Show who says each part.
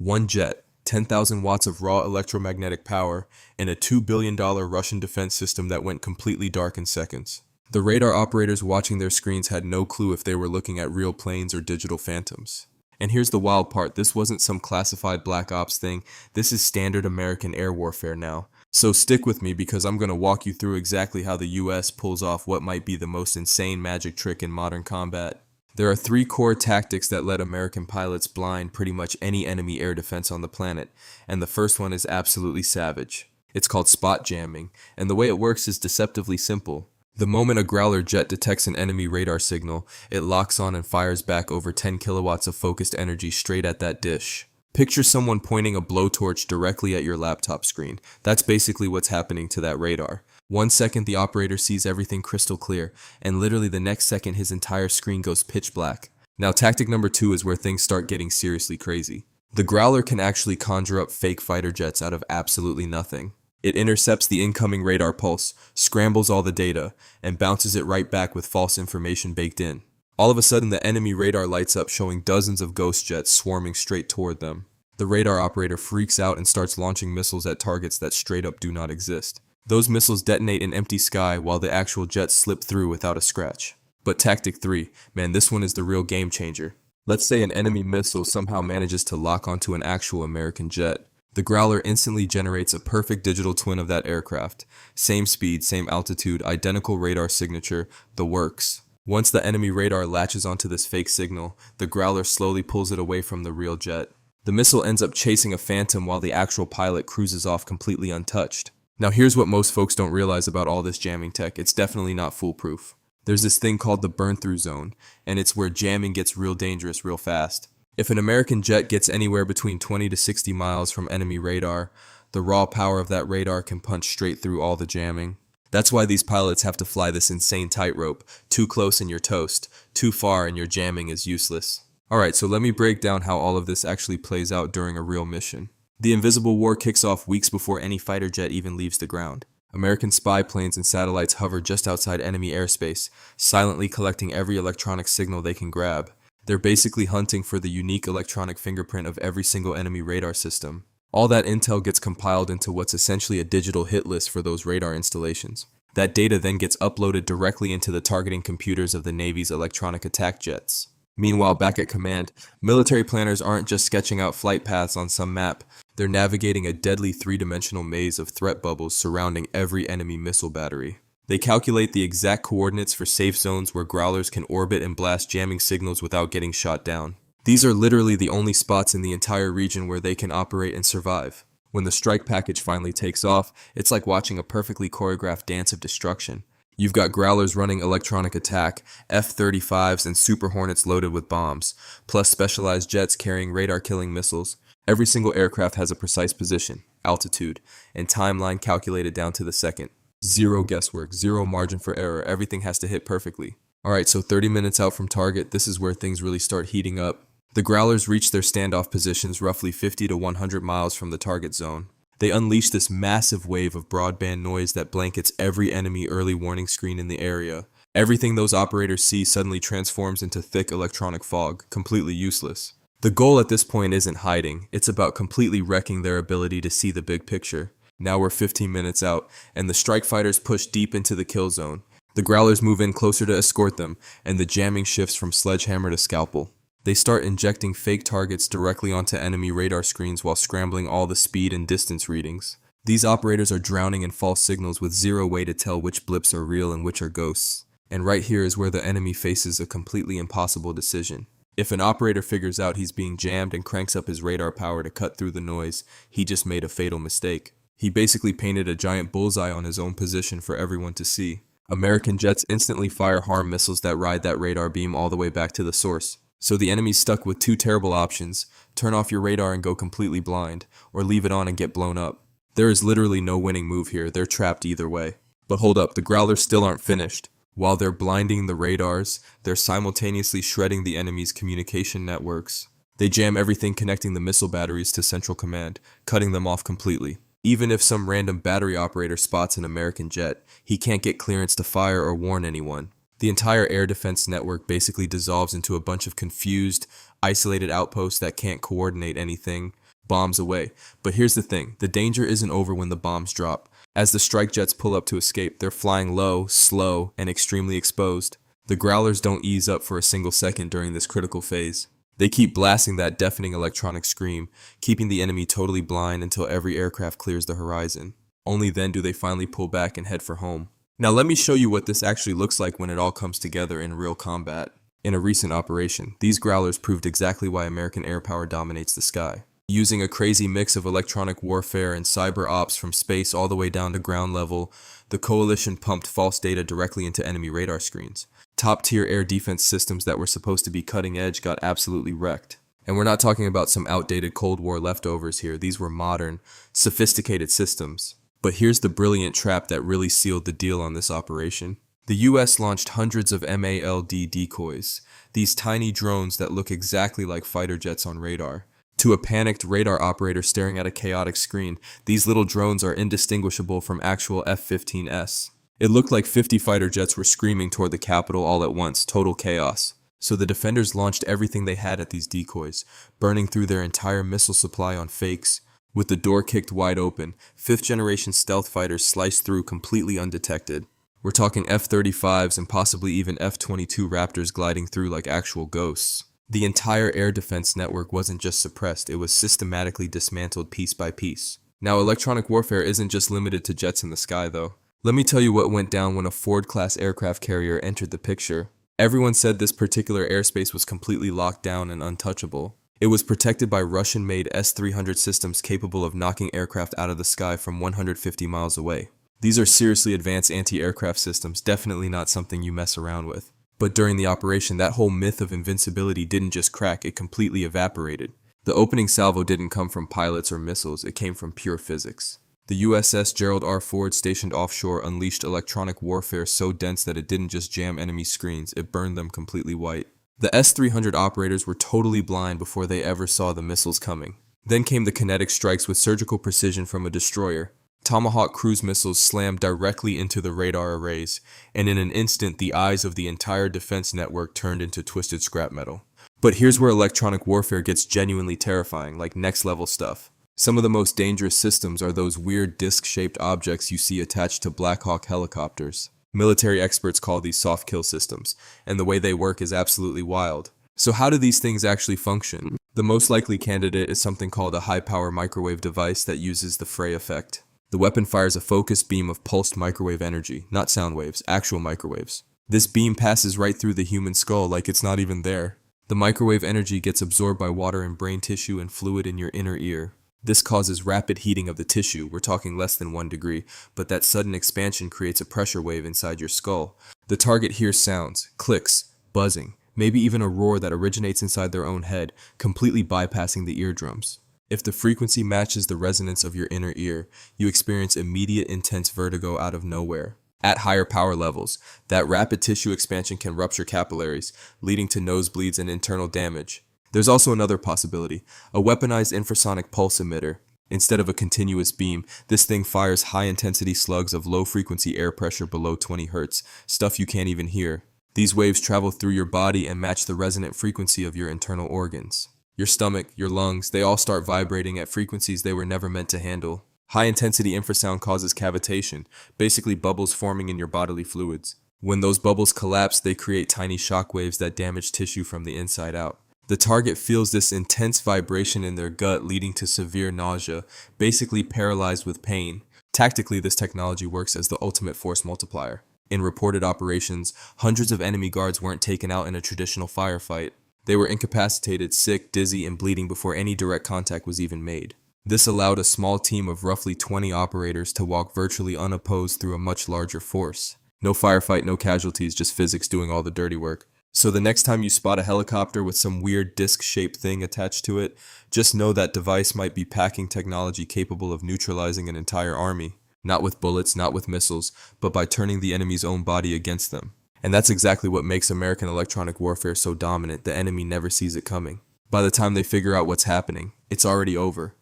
Speaker 1: One jet, 10,000 watts of raw electromagnetic power, and a $2 billion Russian defense system that went completely dark in seconds. The radar operators watching their screens had no clue if they were looking at real planes or digital phantoms. And here's the wild part, this wasn't some classified black ops thing, this is standard American air warfare now. So stick with me because I'm going to walk you through exactly how the US pulls off what might be the most insane magic trick in modern combat. There are three core tactics that let American pilots blind pretty much any enemy air defense on the planet, and the first one is absolutely savage. It's called spot jamming, and the way it works is deceptively simple. The moment a Growler jet detects an enemy radar signal, it locks on and fires back over 10 kilowatts of focused energy straight at that dish. Picture someone pointing a blowtorch directly at your laptop screen. That's basically what's happening to that radar. 1 second the operator sees everything crystal clear, and literally the next second his entire screen goes pitch black. Now tactic number 2 is where things start getting seriously crazy. The Growler can actually conjure up fake fighter jets out of absolutely nothing. It intercepts the incoming radar pulse, scrambles all the data, and bounces it right back with false information baked in. All of a sudden the enemy radar lights up showing dozens of ghost jets swarming straight toward them. The radar operator freaks out and starts launching missiles at targets that straight up do not exist. Those missiles detonate in empty sky while the actual jets slip through without a scratch. But tactic 3, man, this one is the real game changer. Let's say an enemy missile somehow manages to lock onto an actual American jet. The Growler instantly generates a perfect digital twin of that aircraft. Same speed, same altitude, identical radar signature, the works. Once the enemy radar latches onto this fake signal, the Growler slowly pulls it away from the real jet. The missile ends up chasing a phantom while the actual pilot cruises off completely untouched. Now here's what most folks don't realize about all this jamming tech, it's definitely not foolproof. There's this thing called the burn-through zone, and it's where jamming gets real dangerous real fast. If an American jet gets anywhere between 20 to 60 miles from enemy radar, the raw power of that radar can punch straight through all the jamming. That's why these pilots have to fly this insane tightrope. Too close and you're toast. Too far and your jamming is useless. Alright, so let me break down how all of this actually plays out during a real mission. The Invisible War kicks off weeks before any fighter jet even leaves the ground. American spy planes and satellites hover just outside enemy airspace, silently collecting every electronic signal they can grab. They're basically hunting for the unique electronic fingerprint of every single enemy radar system. All that intel gets compiled into what's essentially a digital hit list for those radar installations. That data then gets uploaded directly into the targeting computers of the Navy's electronic attack jets. Meanwhile, back at command, military planners aren't just sketching out flight paths on some map, they're navigating a deadly three-dimensional maze of threat bubbles surrounding every enemy missile battery. They calculate the exact coordinates for safe zones where Growlers can orbit and blast jamming signals without getting shot down. These are literally the only spots in the entire region where they can operate and survive. When the strike package finally takes off, it's like watching a perfectly choreographed dance of destruction. You've got Growlers running electronic attack, F-35s and Super Hornets loaded with bombs, plus specialized jets carrying radar-killing missiles. Every single aircraft has a precise position, altitude, and timeline calculated down to the second. Zero guesswork, zero margin for error, everything has to hit perfectly. Alright, so 30 minutes out from target, this is where things really start heating up. The Growlers reach their standoff positions roughly 50 to 100 miles from the target zone. They unleash this massive wave of broadband noise that blankets every enemy early warning screen in the area. Everything those operators see suddenly transforms into thick electronic fog, completely useless. The goal at this point isn't hiding, it's about completely wrecking their ability to see the big picture. Now we're 15 minutes out, and the strike fighters push deep into the kill zone. The Growlers move in closer to escort them, and the jamming shifts from sledgehammer to scalpel. They start injecting fake targets directly onto enemy radar screens while scrambling all the speed and distance readings. These operators are drowning in false signals with zero way to tell which blips are real and which are ghosts. And right here is where the enemy faces a completely impossible decision. If an operator figures out he's being jammed and cranks up his radar power to cut through the noise, he just made a fatal mistake. He basically painted a giant bullseye on his own position for everyone to see. American jets instantly fire harm missiles that ride that radar beam all the way back to the source. So the enemy's stuck with two terrible options: turn off your radar and go completely blind, or leave it on and get blown up. There is literally no winning move here, they're trapped either way. But hold up, the Growlers still aren't finished. While they're blinding the radars, they're simultaneously shredding the enemy's communication networks. They jam everything connecting the missile batteries to Central Command, cutting them off completely. Even if some random battery operator spots an American jet, he can't get clearance to fire or warn anyone. The entire air defense network basically dissolves into a bunch of confused, isolated outposts that can't coordinate anything. bombs away. But here's the thing, the danger isn't over when the bombs drop. As the strike jets pull up to escape, they're flying low, slow, and extremely exposed. The Growlers don't ease up for a single second during this critical phase. They keep blasting that deafening electronic scream, keeping the enemy totally blind until every aircraft clears the horizon. Only then do they finally pull back and head for home. Now let me show you what this actually looks like when it all comes together in real combat. In a recent operation, these Growlers proved exactly why American air power dominates the sky. Using a crazy mix of electronic warfare and cyber ops from space all the way down to ground level, the coalition pumped false data directly into enemy radar screens. Top-tier air defense systems that were supposed to be cutting edge got absolutely wrecked. And we're not talking about some outdated Cold War leftovers here. These were modern, sophisticated systems. But here's the brilliant trap that really sealed the deal on this operation. The US launched hundreds of MALD decoys, these tiny drones that look exactly like fighter jets on radar. To a panicked radar operator staring at a chaotic screen, these little drones are indistinguishable from actual F-15s. It looked like 50 fighter jets were screaming toward the capital all at once, total chaos. So the defenders launched everything they had at these decoys, burning through their entire missile supply on fakes. With the door kicked wide open, 5th generation stealth fighters sliced through completely undetected. We're talking F-35s and possibly even F-22 Raptors gliding through like actual ghosts. The entire air defense network wasn't just suppressed, it was systematically dismantled piece by piece. Now, electronic warfare isn't just limited to jets in the sky though. Let me tell you what went down when a Ford-class aircraft carrier entered the picture. Everyone said this particular airspace was completely locked down and untouchable. It was protected by Russian-made S-300 systems capable of knocking aircraft out of the sky from 150 miles away. These are seriously advanced anti-aircraft systems, definitely not something you mess around with. But during the operation, that whole myth of invincibility didn't just crack, it completely evaporated. The opening salvo didn't come from pilots or missiles, it came from pure physics. The USS Gerald R. Ford stationed offshore unleashed electronic warfare so dense that it didn't just jam enemy screens, it burned them completely white. The S-300 operators were totally blind before they ever saw the missiles coming. Then came the kinetic strikes with surgical precision from a destroyer. Tomahawk cruise missiles slammed directly into the radar arrays, and in an instant the eyes of the entire defense network turned into twisted scrap metal. But here's where electronic warfare gets genuinely terrifying, like next level stuff. Some of the most dangerous systems are those weird disc-shaped objects you see attached to Black Hawk helicopters. Military experts call these soft kill systems, and the way they work is absolutely wild. So how do these things actually function? The most likely candidate is something called a high-power microwave device that uses the Frey effect. The weapon fires a focused beam of pulsed microwave energy, not sound waves, actual microwaves. This beam passes right through the human skull like it's not even there. The microwave energy gets absorbed by water in brain tissue and fluid in your inner ear. This causes rapid heating of the tissue, we're talking less than 1 degree, but that sudden expansion creates a pressure wave inside your skull. The target hears sounds, clicks, buzzing, maybe even a roar that originates inside their own head, completely bypassing the eardrums. If the frequency matches the resonance of your inner ear, you experience immediate intense vertigo out of nowhere. At higher power levels, that rapid tissue expansion can rupture capillaries, leading to nosebleeds and internal damage. There's also another possibility, a weaponized infrasonic pulse emitter. Instead of a continuous beam, this thing fires high-intensity slugs of low-frequency air pressure below 20 Hz, stuff you can't even hear. These waves travel through your body and match the resonant frequency of your internal organs. Your stomach, your lungs, they all start vibrating at frequencies they were never meant to handle. High-intensity infrasound causes cavitation, basically bubbles forming in your bodily fluids. When those bubbles collapse, they create tiny shock waves that damage tissue from the inside out. The target feels this intense vibration in their gut, leading to severe nausea, basically paralyzed with pain. Tactically, this technology works as the ultimate force multiplier. In reported operations, hundreds of enemy guards weren't taken out in a traditional firefight. They were incapacitated, sick, dizzy, and bleeding before any direct contact was even made. This allowed a small team of roughly 20 operators to walk virtually unopposed through a much larger force. No firefight, no casualties, just physics doing all the dirty work. So the next time you spot a helicopter with some weird disc-shaped thing attached to it, just know that device might be packing technology capable of neutralizing an entire army. Not with bullets, not with missiles, but by turning the enemy's own body against them. And that's exactly what makes American electronic warfare so dominant, the enemy never sees it coming. By the time they figure out what's happening, it's already over.